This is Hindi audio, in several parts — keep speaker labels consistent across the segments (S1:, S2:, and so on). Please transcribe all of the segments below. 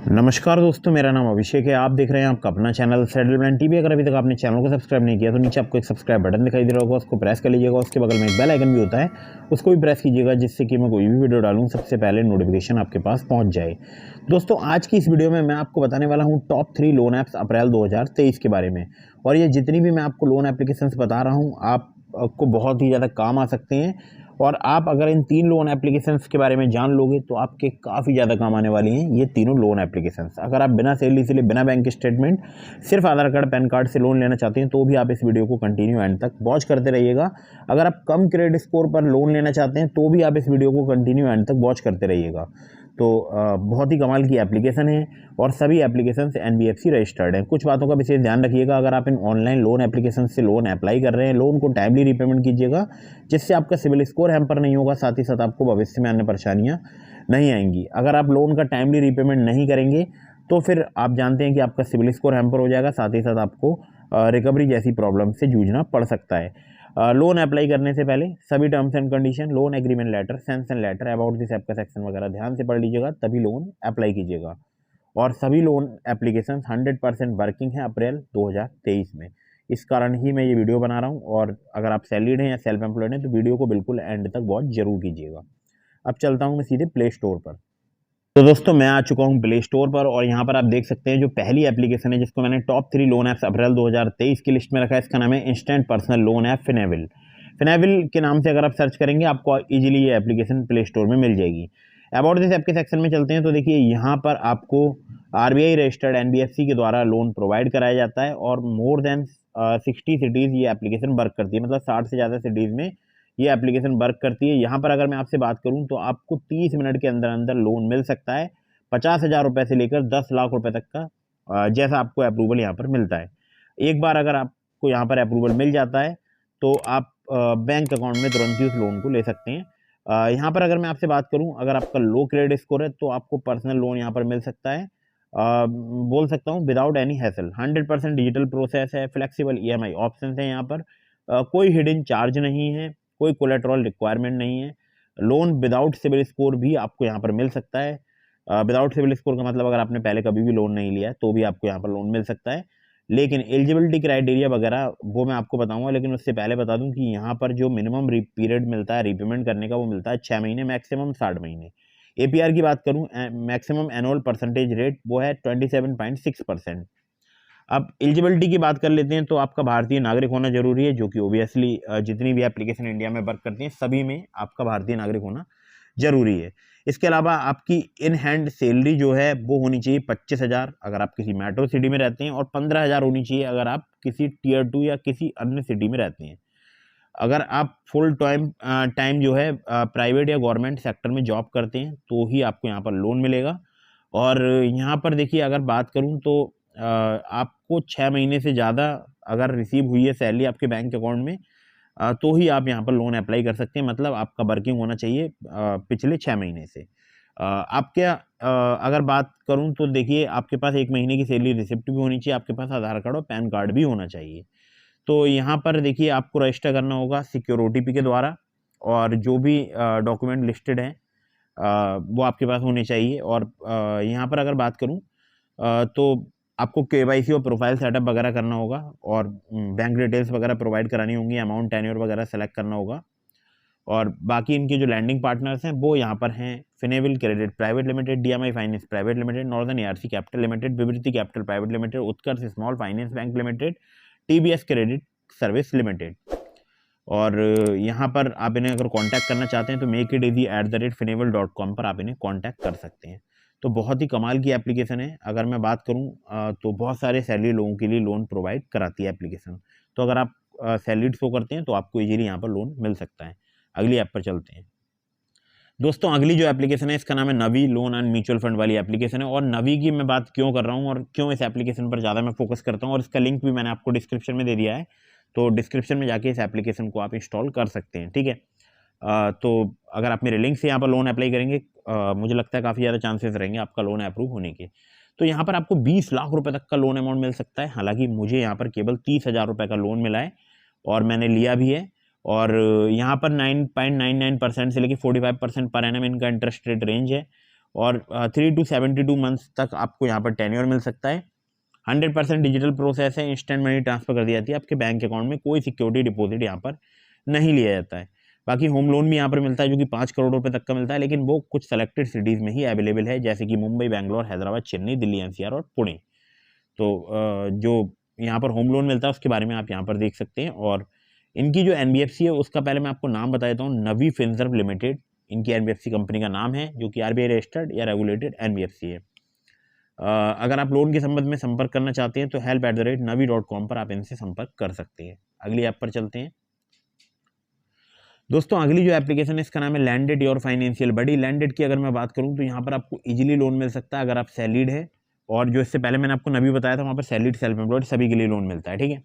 S1: नमस्कार दोस्तों, मेरा नाम अभिषेक है। आप देख रहे हैं आपका अपना चैनल सेटलमेंट टीवी। अगर अभी तक आपने चैनल को सब्सक्राइब नहीं किया तो नीचे आपको एक सब्सक्राइब बटन दिखाई दे रहा होगा, उसको प्रेस कर लीजिएगा। उसके बगल में एक बेल आइकन भी होता है, उसको भी प्रेस कीजिएगा, जिससे कि मैं कोई भी वीडियो डालूं सबसे पहले नोटिफिकेशन आपके पास पहुंच जाए। दोस्तों, आज की इस वीडियो में मैं आपको बताने वाला हूँ टॉप 3 लोन ऐप्स अप्रैल 2023 के बारे में। और ये जितनी भी मैं आपको लोन एप्लीकेशंस बता रहा हूँ, आपको बहुत ही ज़्यादा काम आ सकते हैं। और आप अगर इन 3 लोन एप्लीकेशंस के बारे में जान लोगे तो आपके काफ़ी ज़्यादा काम आने वाली हैं ये तीनों लोन एप्लीकेशंस। अगर आप बिना सैलरी से लिए, बिना बैंक स्टेटमेंट, सिर्फ आधार कार्ड, पैन कार्ड से लोन लेना चाहते हैं तो भी आप इस वीडियो को कंटिन्यू एंड तक वॉच करते रहिएगा। अगर आप कम क्रेडिट स्कोर पर लोन लेना चाहते हैं तो भी आप इस वीडियो को कंटिन्यू एंड तक वॉच करते रहिएगा। तो बहुत ही कमाल की एप्लीकेशन है और सभी एप्लीकेशंस एनबीएफसी रजिस्टर्ड हैं। कुछ बातों का विशेष ध्यान रखिएगा। अगर आप इन ऑनलाइन लोन एप्लीकेशन से लोन अप्लाई कर रहे हैं, लोन को टाइमली रीपेमेंट कीजिएगा, जिससे आपका सिविल स्कोर हैम्पर नहीं होगा, साथ ही साथ आपको भविष्य में अन्य परेशानियां नहीं आएंगी। अगर आप लोन का टाइमली रीपेमेंट नहीं करेंगे तो फिर आप जानते हैं कि आपका सिविल स्कोर हैम्पर हो जाएगा, साथ ही साथ आपको रिकवरी जैसी प्रॉब्लम से जूझना पड़ सकता है। लोन अप्लाई करने से पहले सभी terms and condition, loan agreement letter, sanction letter, about this app का सेक्शन वगैरह ध्यान से पढ़ लीजिएगा, तभी लोन अप्लाई कीजिएगा। और सभी लोन एप्लीकेशन 100% वर्किंग है अप्रैल 2023 में। इस कारण ही मैं ये वीडियो बना रहा हूँ। और अगर आप सैलरीड हैं या सेल्फ एम्प्लॉयड हैं तो वीडियो को बिल्कुल एंड तक वॉच जरूर कीजिएगा। अब चलता हूँ मैं सीधे प्ले स्टोर पर। तो दोस्तों, मैं आ चुका हूँ प्ले स्टोर पर और यहाँ पर आप देख सकते हैं जो पहली एप्लीकेशन है जिसको मैंने टॉप 3 लोन ऐप्स अप्रैल 2023 की लिस्ट में रखा है, इसका नाम है इंस्टेंट पर्सनल लोन ऐप फिनेविल। फिनेविल के नाम से अगर आप सर्च करेंगे आपको इजीली ये एप्लीकेशन प्ले स्टोर में मिल जाएगी। अबाउट दिस ऐप के सेक्शन में चलते हैं तो देखिए यहाँ पर आपको आरबीआई रजिस्टर्ड एनबीएफसी के द्वारा लोन प्रोवाइड कराया जाता है और मोर देन 60 सिटीज़ ये एप्लीकेशन वर्क करती है। मतलब 60 से ज़्यादा सिटीज़ में ये एप्लीकेशन वर्क करती है। यहाँ पर अगर मैं आपसे बात करूँ तो आपको 30 मिनट के अंदर अंदर लोन मिल सकता है, 50,000 रुपये से लेकर 10 लाख रुपए तक का, जैसा आपको अप्रूवल यहाँ पर मिलता है। एक बार अगर आपको यहाँ पर अप्रूवल मिल जाता है तो आप बैंक अकाउंट में तुरंत ही उस लोन को ले सकते हैं। यहाँ पर अगर मैं आपसे बात करूँ, अगर आपका लो क्रेडिट स्कोर है तो आपको पर्सनल लोन यहाँ पर मिल सकता है। बोल सकता हूँ without any hassle. 100% digital process है, फ्लेक्सिबल ईएमआई ऑप्शन है यहाँ पर, कोई हिडन चार्ज नहीं है, कोई कोलेट्रल रिक्वायरमेंट नहीं है। लोन विदाउट सिविल स्कोर भी आपको यहाँ पर मिल सकता है। विदाउट सिविल स्कोर का मतलब अगर आपने पहले कभी भी लोन नहीं लिया है तो भी आपको यहाँ पर लोन मिल सकता है। लेकिन एलिजिबिलिटी क्राइटेरिया वगैरह वो मैं आपको बताऊंगा, लेकिन उससे पहले बता दूं कि यहाँ पर जो मिनिमम पीरियड मिलता है रीपेमेंट करने का वो मिलता है 6 महीने, मैक्सिमम 60 महीने। एपीआर की बात करूं, मैक्सिमम एनुअल परसेंटेज रेट वो है 27.6%। अब एलिजिबिलिटी की बात कर लेते हैं तो आपका भारतीय नागरिक होना जरूरी है, जो कि ओबियसली जितनी भी एप्लीकेशन इंडिया में वर्क करती हैं सभी में आपका भारतीय नागरिक होना जरूरी है। इसके अलावा आपकी इन हैंड सैलरी जो है वो होनी चाहिए 25,000 अगर आप किसी मेट्रो सिटी में रहते हैं, और 15,000 होनी चाहिए अगर आप किसी टीयर 2 या किसी अन्य सिटी में रहते हैं। अगर आप फुल टाइम जो है प्राइवेट या गवर्नमेंट सेक्टर में जॉब करते हैं तो ही आपको यहाँ पर लोन मिलेगा। और यहाँ पर देखिए, अगर बात करूँ तो आपको 6 महीने से ज़्यादा अगर रिसीव हुई है सैलरी आपके बैंक अकाउंट में, तो ही आप यहाँ पर लोन अप्लाई कर सकते हैं। मतलब आपका वर्किंग होना चाहिए पिछले 6 महीने से। अगर बात करूँ तो देखिए, आपके पास 1 महीने की सैलरी रिसिप्ट भी होनी चाहिए, आपके पास आधार कार्ड और पैन कार्ड भी होना चाहिए। तो यहाँ पर देखिए, आपको रजिस्टर करना होगा सिक्योर ओटीपी के द्वारा, और जो भी डॉक्यूमेंट लिस्टेड हैं वो आपके पास होने चाहिए। और यहाँ पर अगर बात करूँ तो आपको केवाईसी और प्रोफाइल सेटअप वगैरह करना होगा, और बैंक डिटेल्स वगैरह प्रोवाइड करानी होंगी, अमाउंट, टेन्योर वगैरह सेलेक्ट करना होगा। और बाकी इनके जो लैंडिंग पार्टनर्स हैं वो यहाँ पर हैं Finnable credit private limited, DMI finance private limited, northern ARC capital limited, Vivriti capital private limited, Utkarsh small finance bank limited, TBS credit service limited. और यहाँ पर आप इन्हें अगर कांटेक्ट करना चाहते हैं तो makeiteasy@fineval.com पर आप इन्हें कांटेक्ट कर सकते हैं। तो बहुत ही कमाल की एप्लीकेशन है। अगर मैं बात करूँ तो बहुत सारे सैलरी लोगों के लिए लोन प्रोवाइड कराती है एप्लीकेशन। तो अगर आप सैलरीड शो करते हैं तो आपको इजीली यहाँ पर लोन मिल सकता है। अगली ऐप पर चलते हैं। दोस्तों, अगली जो एप्लीकेशन है इसका नाम है नवी लोन एंड म्यूचुअल फंड वाली एप्लीकेशन है। और नवी की मैं बात क्यों कर रहा हूँ और क्यों इस एप्लीकेशन पर ज़्यादा मैं फोकस करता हूँ, और इसका लिंक भी मैंने आपको डिस्क्रिप्शन में दे दिया है। तो डिस्क्रिप्शन में जाके इस एप्लीकेशन को आप इंस्टॉल कर सकते हैं, ठीक है। तो अगर आप मेरे लिंक से यहाँ पर लोन अप्लाई करेंगे, मुझे लगता है काफ़ी ज़्यादा चांसेस रहेंगे आपका लोन अप्रूव होने के। तो यहाँ पर आपको 20 लाख रुपए तक का लोन अमाउंट मिल सकता है। हालांकि मुझे यहाँ पर केवल 30,000 रुपये का लोन मिला है और मैंने लिया भी है। और यहाँ पर 9.99% से लेकर 45% पर एनम इनका इंटरेस्ट रेट रेंज है। और 3 to 72 मंथ्स तक आपको यहाँ पर टेन्योर मिल सकता है। 100% डिजिटल प्रोसेस है, इंस्टेंट मनी ट्रांसफर कर दी जाती है आपके बैंक अकाउंट में, कोई सिक्योरिटी डिपॉजिट यहाँ पर नहीं लिया जाता है। बाकी होम लोन भी यहाँ पर मिलता है जो कि 5 करोड़ रुपए तक का मिलता है, लेकिन वो कुछ सेलेक्टेड सिटीज़ में ही अवेलेबल है, जैसे कि मुंबई, बैंगलोर, हैदराबाद, चेन्नई, दिल्ली एनसीआर और पुणे। तो जो यहाँ पर होम लोन मिलता है उसके बारे में आप यहाँ पर देख सकते हैं। और इनकी जो एनबीएफसी है उसका पहले मैं आपको नाम बता देता हूँ, नवी फिनसर्व लिमिटेड इनकी एनबीएफसी कंपनी का नाम है, जो कि आरबीआई रजिस्टर्ड या रेगुलेटेड एनबीएफसी है। अगर आप लोन के संबंध में संपर्क करना चाहते हैं तो help@navi.com पर आप इनसे संपर्क कर सकते हैं। अगली ऐप पर चलते हैं दोस्तों। अगली जो एप्लीकेशन है इसका नाम है landed your financial buddy. Landed की अगर मैं बात करूं तो यहाँ पर आपको इजीली लोन मिल सकता है अगर आप सैलरीड है, और जो इससे पहले मैंने आपको नवी बताया था वहाँ पर सैलरीड, सेल्फ एम्प्लॉयड सभी के लिए लोन मिलता है, ठीक है।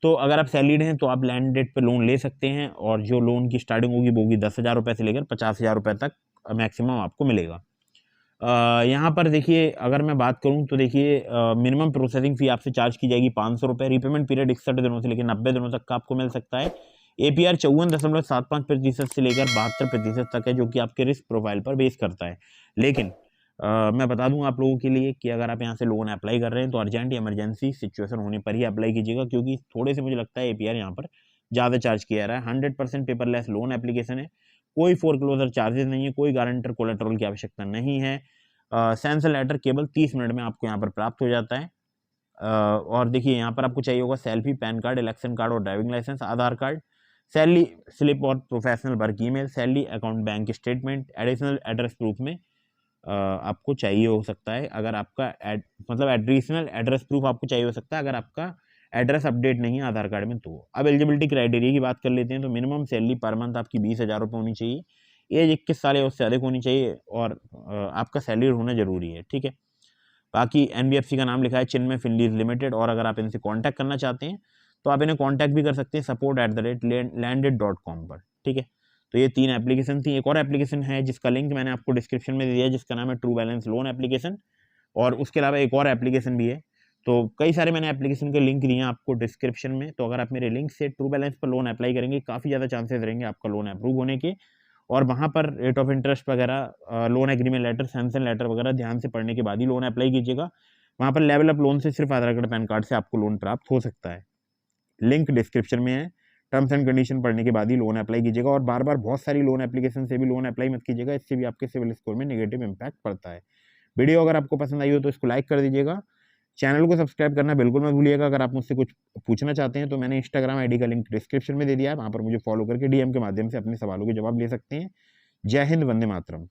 S1: तो अगर आप सैलरीड हैं तो आप लैंडेड पे लोन ले सकते हैं, और जो लोन की स्टार्टिंग होगी वो होगी 10,000 रुपये से लेकर 50,000 रुपये तक मैक्सिमम आपको मिलेगा। यहाँ पर देखिए अगर मैं बात करूँ तो देखिए मिनिमम प्रोसेसिंग फ़ी आपसे चार्ज की जाएगी 500 रुपये। रीपेमेंट पीरियड 61 दिनों से लेकर 90 दिनों तक का आपको मिल सकता है। एपीआर 54.75% से लेकर 72% तक है, जो कि आपके रिस्क प्रोफाइल पर बेस करता है। लेकिन मैं बता दूं आप लोगों के लिए कि अगर आप यहाँ से लोन अप्लाई कर रहे हैं तो अर्जेंट या इमरजेंसी सिचुएशन होने पर ही अप्लाई कीजिएगा, क्योंकि थोड़े से मुझे लगता है एपीआर यहाँ पर ज़्यादा चार्ज किया जा रहा है। 100% पेपरलेस लोन एप्लीकेशन है, कोई फोरक्लोजर चार्जेस नहीं है, कोई गारंटर कोलेटरल की आवश्यकता नहीं है। सैंक्शन लेटर केवल 30 मिनट में आपको यहाँ पर प्राप्त हो जाता है। और देखिए यहाँ पर आपको चाहिए होगा selfie, pan card, election card और ड्राइविंग लाइसेंस, आधार कार्ड, सैलरी स्लिप और professional work email, salary account bank statement, additional address proof में आपको चाहिए हो सकता है। अगर आपका मतलब एडिशनल एड्रेस प्रूफ आपको चाहिए हो सकता है अगर आपका एड्रेस अपडेट नहीं है आधार कार्ड में। तो अब एलिजिबिलिटी क्राइटेरिया की बात कर लेते हैं। तो मिनिमम सैलरी पर मंथ आपकी 20,000 रुपये होनी चाहिए, एज 21 साल या उससे अधिक होनी चाहिए, और आपका सैलरी होना जरूरी है, ठीक है। बाकी एनबीएफसी का नाम लिखा है चिन्मय फिनलीज लिमिटेड, और अगर आप इनसे कांटेक्ट करना चाहते हैं तो आप इन्हें कांटेक्ट भी कर सकते हैं support@landed.com पर, ठीक है। तो ये 3 एप्लीकेशन थी। एक और एप्लीकेशन है जिसका लिंक मैंने आपको डिस्क्रिप्शन में दे दिया है, जिसका नाम है ट्रू बैलेंस लोन एप्लीकेशन, और उसके अलावा एक और एप्लीकेशन भी है। तो कई सारे मैंने एप्लीकेशन के लिंक दिए हैं आपको डिस्क्रिप्शन में। तो अगर आप मेरे लिंक से ट्रू बैलेंस पर लोन अप्लाई करेंगे, काफ़ी ज़्यादा चांसेस रहेंगे आपका लोन अप्रूव होने के, और वहाँ पर रेट ऑफ इंटरेस्ट वगैरह, loan agreement letter, sanction letter वगैरह ध्यान से पढ़ने के बाद ही लोन अप्लाई कीजिएगा। वहाँ पर लेवल अप लोन से सिर्फ आधार कार्ड, पैन कार्ड से आपको लोन प्राप्त हो सकता है। लिंक डिस्क्रिप्शन में है। टर्म्स एंड कंडीशन पढ़ने के बाद ही लोन अप्लाई कीजिएगा, और बार बार बहुत सारी लोन एप्लीकेशन से भी लोन अप्लाई मत कीजिएगा, इससे भी आपके सिविल स्कोर में नेगेटिव इंपैक्ट पड़ता है। वीडियो अगर आपको पसंद आई हो तो इसको लाइक कर दीजिएगा, चैनल को सब्सक्राइब करना बिल्कुल मत भूलिएगा। अगर आप मुझसे कुछ पूछना चाहते हैं तो मैंने इंस्टाग्राम आईडी का लिंक डिस्क्रिप्शन में दे दिया है, वहाँ पर मुझे फॉलो करके डीएम के माध्यम से अपने सवालों के जवाब ले सकते हैं। जय हिंद, वंदे मातरम।